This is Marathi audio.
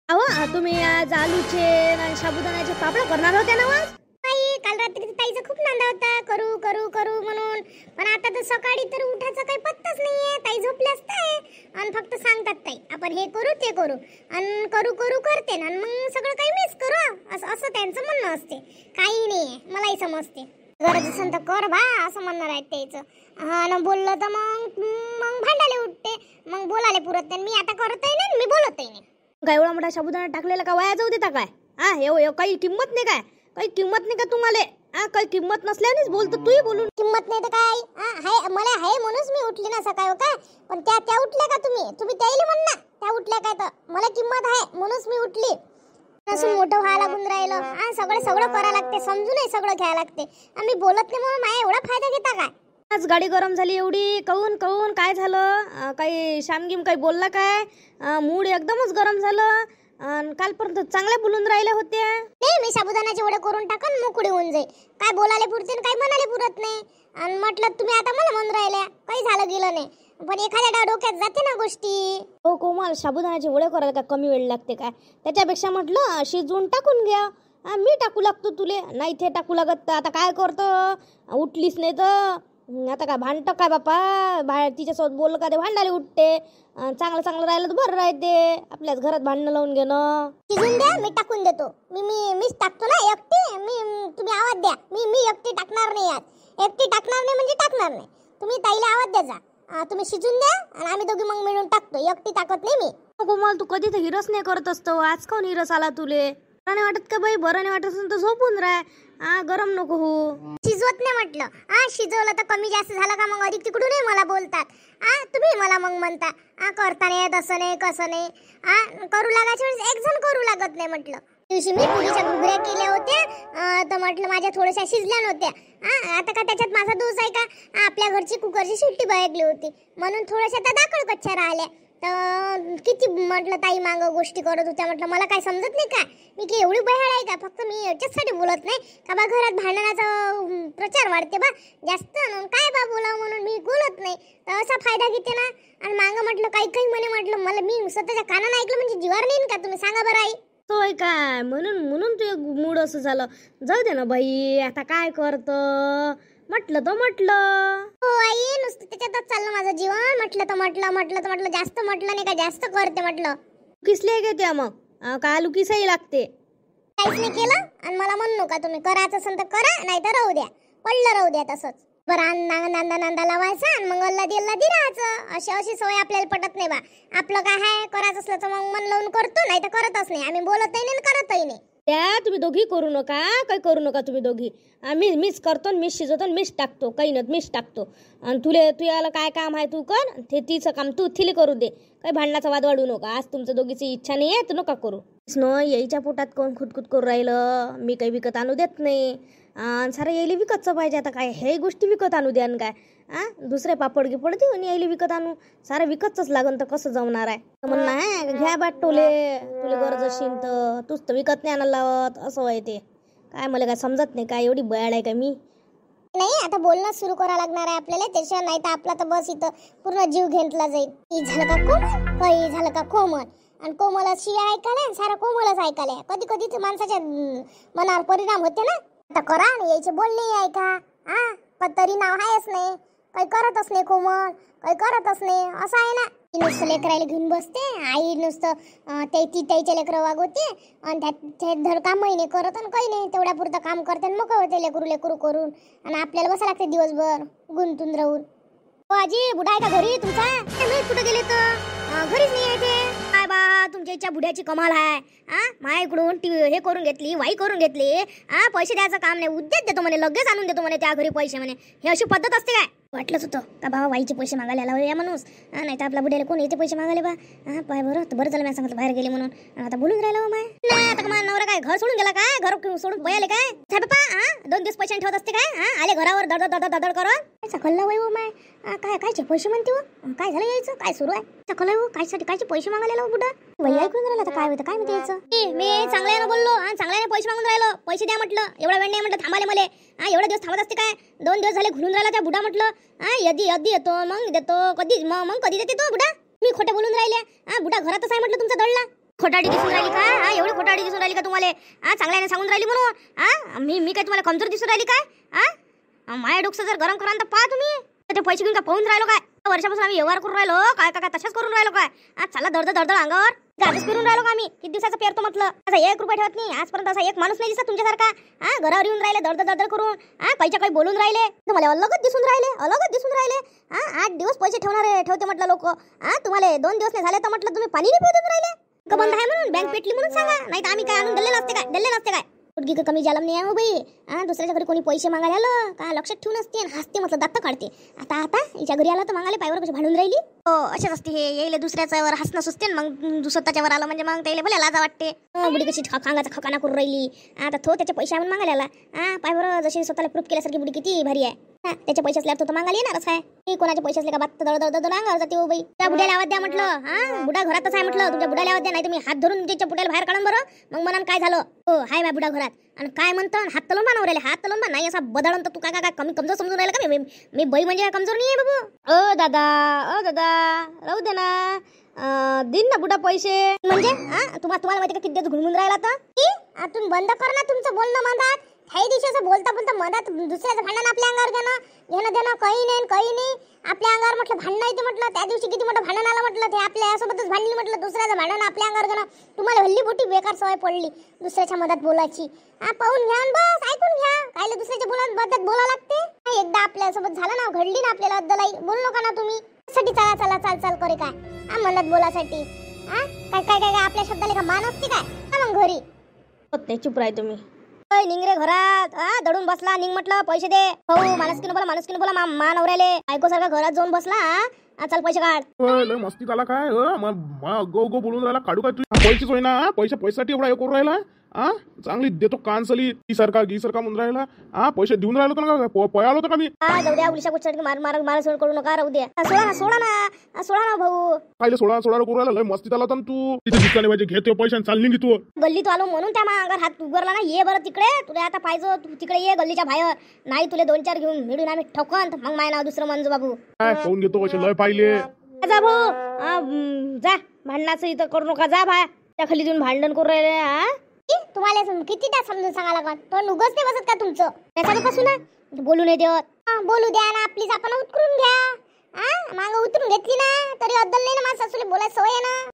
अहो तुम्ही आज आलूचे आणि साबुदाण्याचे पापड करणार होते ना आज? आई काल रात्री ताईचा खूप नांदा होता करू करू करू म्हणून. पण आता तर सकाळी तर उठायचा काही पत्ताच नाहीये. ताई झोपली असते आणि फक्त सांगतात ताई आपण हे करू ते करू आणि करू करू करते ना मग सगळं काही मिस करू असं असं त्यांचं म्हणणं असते. काही नाही मलाही समजते. गरज असेल तर कर बा असं म्हणणार आहे त्याचं. हा ना बोललं तर मग मग भांडायला उठते. मग बोलायला पुरत नाही. मी आता करतही नाही मी बोलतही नाही. काय एवढा मोठा साबुदाणा टाकलेला का वाया जाऊ देता काय? हा हे काही किंमत नाही काय? काही किंमत नाही का तुम्हाला? हा काही किंमत नसल्यानेच बोलतो तूही बोलून. किंमत नाही तर काय? हाय मला हाय म्हणूनच मी उठली ना सकाळी हो काय. पण त्या उठल्या का तुम्ही त्याईले म्हण ना त्या उठल्या काय तर मला किंमत आहे म्हणूनच मी उठली. नसून मोठं व्हायला लागून राहिलं. सगळं करायला लागते समजूनही सगळं घ्यायला लागते. आम्ही बोलत नाही म्हणून माझ्या एवढा फायदा घेता काय? आज गाडी गरम झाली एवढी कहून कहून काय झालं? काही शामगिम काही बोलला काय? मूड एकदमच गरम झालं. कालपर्यंत चांगल्या बोलून राहिल्या होत्या. नाही मी साबुदाण्याचे वडे करून टाकन मोकळी होऊन जाईल. काय बोलायला पुरते काय म्हणाले पुरत नाही. आणि म्हटलं तुम्ही आता मला म्हणून राहिल्या काही झालं गेलं नाही. पण एखाद्या डोक्यात जाते ना गोष्टी. हो कोमल साबुदाण्याचे वडे करायला काय कमी वेळ लागते काय? त्याच्यापेक्षा म्हटलं शिजवून टाकून घ्या. मी टाकू लागतो तुले नाही ते टाकू लागत. आता काय करतो उठलीच नाही तर आता काय भांडतं काय बापा? बाहेर तिच्यासोबत बोललं का ते भांडायला उठते. चांगलं राहिलं तर बरं राहते. आपल्याच घरात भांडणं लावून घेणं. शिजून द्या मी टाकून देतो. मीच टाकतो ना एकटी. तुम्ही आवाज द्या. मी एकटी टाकणार नाही. आज एकटी टाकणार नाही म्हणजे टाकणार नाही. तुम्ही ताईला आवाज द्या जा. तुम्ही शिजून द्या आणि आम्ही दोघी मग मिळून टाकतो. एकटी टाकत नाही मी. कोमल तू कधी तर हिरस नाही करत असतो. आज काऊन हिरस आला तुले? बरं नाही वाटत का बाई? बरं नाही वाटत असेल तर झोपून राह. गरम नको हो. शिजवत नाही म्हटलं. शिजवलं तर कमी जास्त झालं का मग अधिक तिकडूनही मला बोलतात. तुम्ही मला मग म्हणता करता नाही तसं नाही कसं नाही. करू लागायच्या वेळेस एक जण करू लागत नाही म्हटलं. दिवशी मी पुरीच्या घुगऱ्या केल्या होत्या तर म्हटलं माझ्या थोड्याशा शिजल्या नव्हत्या. आता का त्याच्यात माझा दोष आहे का? आपल्या घरची कुकरची शिट्टी बळगली होती म्हणून थोड्याशा त्या दाखल कच्च्या राहिल्या. तर किती म्हटलं ताई माग गोष्टी करत होत्या. म्हटलं मला काय समजत नाही का? मी की एवढी बहाळ आहे का? फक्त मी याच्यासाठी बोलत नाही का बा घरात भांडणाचा प्रचार वाढते बा जास्त काय बा बोलावं म्हणून मी बोलत नाही. तर असा फायदा घेते ना. आणि मागं म्हटलं काही म्हणे म्हटलं मला मी स्वतःच्या कानानं ऐकलं म्हणजे जीवार नाही का? तुम्ही सांगा बरं आई. होय काय? म्हणून तू मूड असं झालं. जाऊ दे ना बाई आता काय करत. म्हटलं हो आई नुसतं त्याच्यातच चाललं माझं जीवन. म्हटलं जास्त म्हटलं नाही का जास्त करते म्हटलं. किसले गे त्या मग का आलू किसाही लागते. काहीच नाही केलं आणि मला म्हणू का तुम्ही करायचं असेल तर करा नाही तर राहू द्या. पडलं राहू द्या तसंच. बरं नांदा लावायचा आणि मग अल्लादी राहायचं. अशी सवय आपल्याला पटत नाही बा. आपलं काय आहे करायचं असलं तर मग मन लावून करतो नाही तर करतच नाही. आम्ही बोलतही नाही करतही नाही. त्या तुम्ही दोघी करू नका. काही करू नका तुम्ही दोघी. मीच करतो मीच शिजवतो मीच टाकतो. काही नाही मीच टाकतो. आणि तू याला काय काम आहे तू कर. ते तिचं काम तू थिली करू दे. काही भांडणाचा वाद वाढू नका. आज तुमचं दोघीची इच्छा नाही आहे तर नका करू. यायच्या पोटात कोण खुटखुट करू राहिलं. मी काही विकत आणू देत नाही. सारं यायला विकतचं पाहिजे. आता काय हे गोष्टी विकत आणू द्या काय? दुसरे पापड गिपड देऊन यायला विकत आणू. सारं विकतच लागन तर कसं जमणार आहे? म्हणणं आहे घ्या बाट तुले गरज असेल तर तूच तर विकत नाही आणायला लावत. असं आहे ते काय मला काय समजत नाही. काय एवढी बयाड आहे का मी? नाही आता बोलणं सुरू करावं लागणार आहे आपल्याला. त्याशिवाय नाही तर आपला तर बस इथं पूर्ण जीव घेतला जाईल. काही झालं का कोमल काही झालं का कोमल. आणि कोमल शिया ऐकायला सारं कोमलच ऐकायला. कधी कधी माणसाच्या मनावर परिणाम होते ना. आता करा यायचे बोलणे ऐका. तरी नाव आहेच नाही. काही करतच नाही कोमल. काही करतच नाही असं आहे ना. नुसतं लेकरायला घेऊन बसते. आई नुसतं त्याचे लेकरं वागवते आणि त्यात धड कामही नाही करत आणि काही नाही. तेवढ्या पुरतं काम करते आणि मग होते लेकरू करून. आणि आपल्याला बसा लागते दिवसभर गुंतून राहून. आजी बुडा आहे का घरी तुमचा? कुठे गेले तर घरीच नाही आहे ते. काय बा तुमच्या इच्छा बुड्याची कमाल आहे. माझ्याकडून हे करून घेतली वाई करून घेतली. पैसे द्यायचं काम नाही. उद्याच देतो म्हणे लगेच आणून देतो म्हणे त्या घरी पैसे म्हणे. हे अशी पद्धत असते काय? वाटलंच होतं का बाबा वाईचे पैसे मागायला आला या माणूस. नाही तर आपल्या बुड्याला कोण येते पैसे मागायला बा. पाय बरं झालं मी सांगितलं बाहेर गेले म्हणून. आता बोलून राहिला हो माय. नाही आता माझा नवरा काय घर सोडून गेला काय? घर सोडून पयाले काय बापा? 2 दिवस पैसे ठेवत असते काय? आले घरावर दडद करत सकल्ला वय हो माय. कायचे पैसे म्हणते हो? काय झालं यायचं? काय सुरू आहे? सकल हो कायचे पैसे मागायला हो बुडा? वय ऐकून राहिला तर काय होतं काय म्हणते यायचं? मी चांगल्यानं बोललो आणि चांगल्याने पैसे मागून राहिलो. पैसे द्या म्हटलं. एवढा वेळ नाही म्हटलं थांबाले मले. एवढे दिवस थांबत असते काय? 2 दिवस झाले घुलून राहिला त्या बुडा म्हटलं. यदी येतो मग देतो कधी मग कधी देते तो बुडा? मी खोटे बोलून राहिले. बुडा घरातच आहे म्हटलं तुमचा दडला. खोटाडी दिसून राहिली का? हा, एवढी खोटाडी दिसून राहिली का तुम्हाला? हा, चांगल्याने सांगून राहिली म्हणून. हा, मी काय तुम्हाला कमजोर दिसून राहिली काय? हा, माया डोकं जर गरम करा तर पहा तुम्ही. ते पैसे घेऊन का पाहून राहिलो काय? वर्षापासून आम्ही व्यवहार करून राहिलो काय काय तशाच करून राहिलो काय? हा, चला दर्द अंगावर गाडीच फिरून राहिलो का आम्ही? किती दिवसाचा पेरतो म्हटलं. असा 1 रुपया ठेवत नाही आजपर्यंत. असा एक माणूस नाही दिसत तुमच्यासारखा. हा, घरावर येऊन राहिले दर्द करून. हा, काहीच्या काही बोलून राहिले. तुम्हाला अलगच दिसून राहिले. हा, 8 दिवस पैसे ठेवते म्हटलं लोक. हा, तुम्हाला 2 दिवस नाही झाले तर म्हटलं तुम्ही पाणी नाही पिऊन राहिले का? बंद आहे म्हणून बँक पेटली म्हणून सांगा, नाही तर आम्ही काय आणून दिले नसते काय? कुठगी कमी जालम नाही आहे हो बाई. हा, दुसऱ्याच्या घरी कोणी पैसे मागायला आलं का लक्षात ठेवून असते आणि हसते म्हटलं दात काढते. आता हिच्या घरी आला तर मागायला पायवर कशी भांडून राहिली. हो, असेच असते हे. येईल दुसऱ्याच्यावर हसणं सुचते मग स्वतःच्यावर आलं म्हणजे मग त्याला भले लाजा वाटते. बुडी कशी खांगाचा खकाना करून राहिली. आता तो त्याचे पैसे आणून मागायला आला. हा, पायवर जशी स्वतःला प्रूफ केल्यासारखी बुडी किती भारी आहे. हा, त्याचे पैसे असल्यावर तो तर मागायला येणारच आहे. मी कोणाचे पैसे असले का बात दड अंगावर जाते हो बाई. त्या बुड्याला आवाज द्या म्हटलं. हा, बुडा घरातच आहे म्हटलं. तुमच्या बुड्याला आवाज द्या, नाही तुम्ही हात धरून त्याच्या बुड्याला बाहेर काढून बरं. मग म्हणान काय झालं? हो, हाय माझ्या बुडा घरात. आणि काय म्हणतो हात तलून मानवर राहिले. हात तलून नाही असा बदळून तर तू काय कमी कमजोर समजून राहिला का? मी बाई म्हणजे कमजोर नाही आहे बाबू. ओ दादा राहू दे ना. दिन ना बुडा पैसे म्हणजे. तुम्हाला माहिती का किती दिवस घुमून राहिला तर? आतून बंद कर ना तुमचं बोलणं मधात. काही दिवसाचं बोलता मधात दुसऱ्याचं भांडण आपल्या अंगावर घेणं देणं काही नाही. आपल्या अंगावर म्हटलं भांडण येते म्हटलं. त्या दिवशी किती मोठं भांडण आलं म्हटलं. ते आपल्यासोबतच भांडली म्हटलं. दुसऱ्याचं भांडण आपल्या अंगावर घेणं. तुम्हाला हल्ली मोठी बेकार सवय पडली दुसऱ्याच्या मधात बोलायची. पाहून घ्या बस, ऐकून घ्या. कायले दुसऱ्याच्या मधात बोला लागते? एकदा आपल्यासोबत झालं ना, घडली ना आपल्याला अद्दलाई, बोल नका ना तुम्ही. साठी चाल करे काय मनात बोलासाठी? काय आपल्या शब्दाला का मान असते काय? मग घरी ते चुप राही तुम्ही. निंग रे घरात. दडून बसला. निंग म्हटलं पैसे दे. हो, माणुसकीनं बोला मा नवऱ्याले. ऐको सारखा घरात जाऊन बसला. चल पैसे काढ. लय मस्ती झाला काय? गो बोलून राहिला. काढू काय तू पैसेच होय ना? पैशासाठी एवढा हे करून राहिला. चांगली देतो कानसली गी सरका म्हणून राहिला. पैसे देऊन राहिलो का? पळालो होतो का मी? जाऊ द्या. उलशा कुठसाठी मार सोड करू नका. राहू द्या. सोडा ना भाऊ. पाहिलं सोळा करून राहिला. लय मस्ती झाला. तू तिथे दिसला पाहिजे. घेते पैसे आणि चालली की तू गल्लीत आलो म्हणून त्या मागावर हात उगरला ना. ये बरं तिकडे. तुला आता पाहिजे तू तिकडे ये गल्लीच्या बाहेर. नाही तुला 2-4 घेऊन मिळून आम्ही ठोकन. मग माय नाव दुसरं मंजू बाबू. काय खाऊन घेतो पैसे लय पाहिले. जा भाऊ. जा, भांडणाचं इथं करू नका. जा बाय. त्या खाली देऊन भांडण करू राहिले. तुम्हाला कितीदा समजून सांगायला लागत? तो नुगच नाही बसत का तुमचं? त्याच्यापासून बोलू नाही देत. बोलू द्या ना. आपलीच आपण उतरून घ्या. मागं उतरून घेतली ना तरी अद्दल नाही ना. माझ्या सासूला बोलायची सवय आहे ना.